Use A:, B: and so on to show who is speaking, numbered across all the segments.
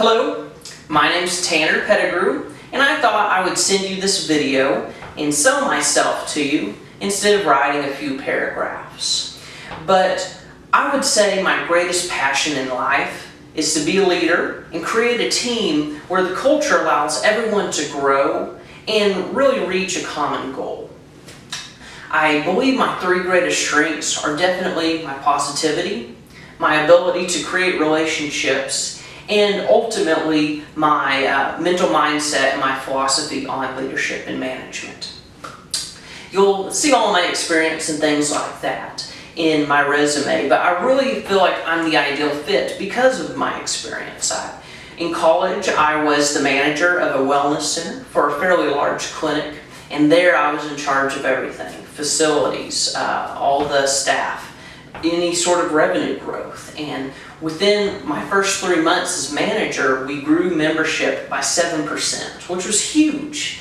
A: Hello, my name's Tanner Pettigrew, and I thought I would send you this video and sell myself to you instead of writing a few paragraphs. But I would say my greatest passion in life is to be a leader and create a team where the culture allows everyone to grow and really reach a common goal. I believe my three greatest strengths are definitely my positivity, my ability to create relationships, and ultimately my mental mindset and my philosophy on leadership and management. You'll see all my experience and things like that in my resume, but I really feel like I'm the ideal fit because of my experience. In college, I was the manager of a wellness center for a fairly large clinic, and there I was in charge of everything: facilities, all the staff, any sort of revenue growth. And within my first 3 months as manager, we grew membership by 7%, which was huge.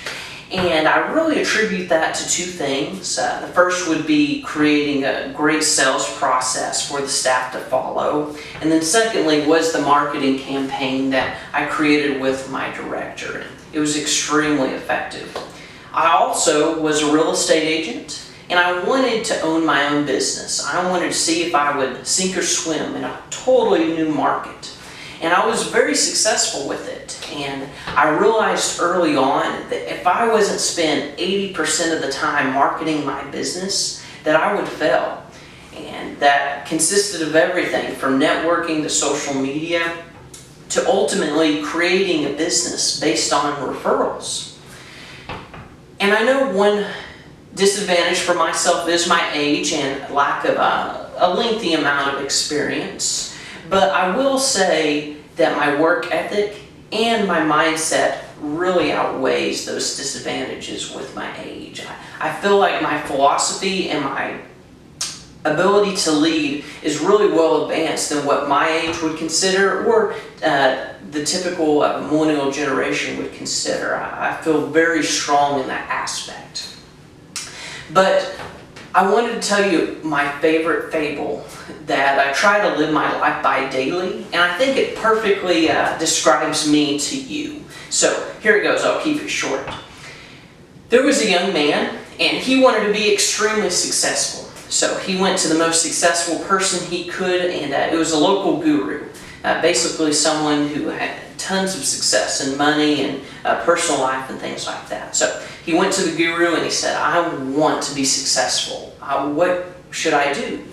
A: And I really attribute that to two things. The first would be creating a great sales process for the staff to follow. And then secondly was the marketing campaign that I created with my director. It was extremely effective. I also was a real estate agent, and I wanted to own my own business. I wanted to see if I would sink or swim in a totally new market. And I was very successful with it. And I realized early on that if I wasn't spend 80% of the time marketing my business, that I would fail. And that consisted of everything from networking to social media to ultimately creating a business based on referrals. And I know one disadvantage for myself is my age and lack of a lengthy amount of experience. But I will say that my work ethic and my mindset really outweighs those disadvantages with my age. I feel like my philosophy and my ability to lead is really well advanced than what my age would consider, or the typical millennial generation would consider. I feel very strong in that aspect. But I wanted to tell you my favorite fable that I try to live my life by daily, and I think it perfectly describes me to you. So here it goes, I'll keep it short. There was a young man, and he wanted to be extremely successful. So he went to the most successful person he could, and it was a local guru. Basically someone who had tons of success and money and personal life and things like that. So he went to the guru and he said, I want to be successful. What should I do?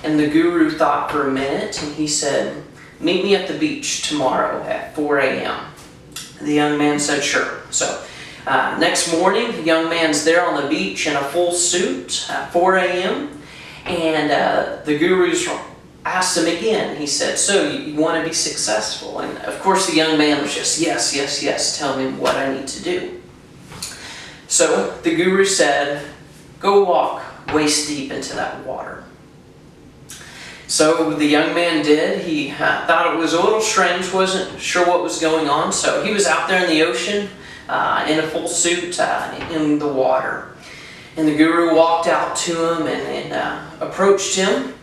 A: And the guru thought for a minute and he said, meet me at the beach tomorrow at 4 a.m. The young man said, sure. So next morning, the young man's there on the beach in a full suit at 4 a.m. And the guru's asked him again. He said, so you want to be successful? And of course the young man was just, yes, yes, yes, tell me what I need to do. So the guru said, go walk waist deep into that water. So the young man did. He thought it was a little strange, wasn't sure what was going on. So he was out there in the ocean in a full suit in the water. And the guru walked out to him and approached him.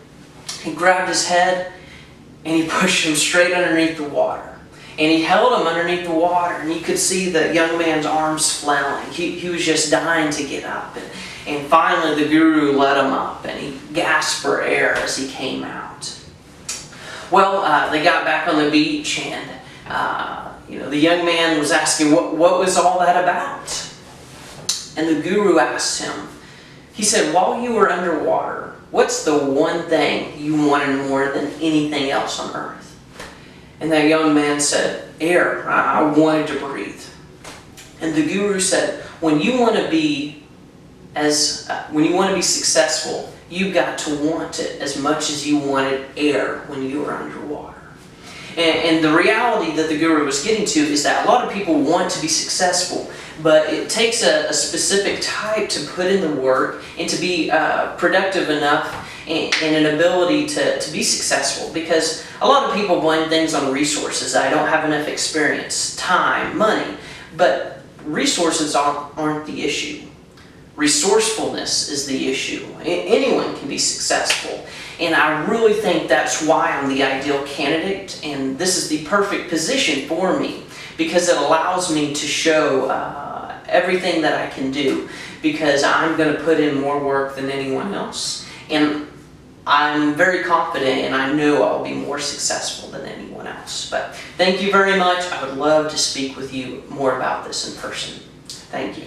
A: He grabbed his head and he pushed him straight underneath the water. And he held him underneath the water, and you could see the young man's arms flailing. He was just dying to get up. And finally the guru let him up, and he gasped for air as he came out. Well, they got back on the beach, and the young man was asking what was all that about. And the guru asked him, he said, while you were underwater, what's the one thing you wanted more than anything else on earth? And that young man said, air. I wanted to breathe. And the guru said, when you want to be successful, you've got to want it as much as you wanted air when you were underwater. And the reality that the guru was getting to is that a lot of people want to be successful, but it takes a specific type to put in the work and to be productive enough and an ability to be successful. Because a lot of people blame things on resources. I don't have enough experience, time, money, but resources aren't the issue. Resourcefulness is the issue. Anyone can be successful. And I really think that's why I'm the ideal candidate, and this is the perfect position for me, because it allows me to show everything that I can do, because I'm going to put in more work than anyone else. And I'm very confident, and I know I'll be more successful than anyone else. But thank you very much. I would love to speak with you more about this in person. Thank you.